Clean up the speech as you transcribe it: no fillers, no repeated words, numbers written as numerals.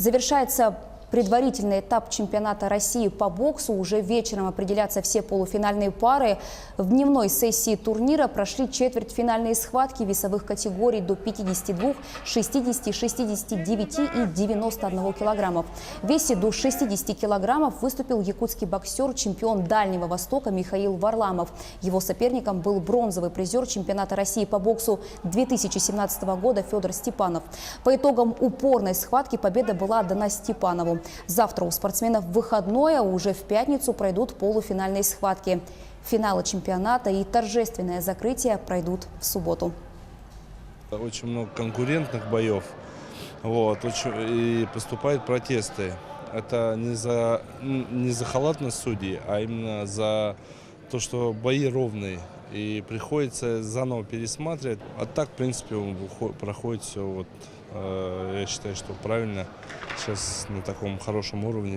Завершается предварительный этап чемпионата России по боксу. Уже вечером определятся все полуфинальные пары. В дневной сессии турнира прошли четвертьфинальные схватки весовых категорий до 52, 60, 69 и 91 килограммов. В весе до 60 килограммов выступил якутский боксер, чемпион Дальнего Востока Михаил Варламов. Его соперником был бронзовый призер чемпионата России по боксу 2017 года Федор Степанов. По итогам упорной схватки победа была дана Степанову. Завтра у спортсменов выходное, а уже в пятницу пройдут полуфинальные схватки. Финалы чемпионата и торжественное закрытие пройдут в субботу. Очень много конкурентных боев, и поступают протесты. Это не за халатность судей, а именно за то, что бои ровные. И приходится заново пересматривать. А так, в принципе, проходит все, я считаю, что правильно. Сейчас на таком хорошем уровне.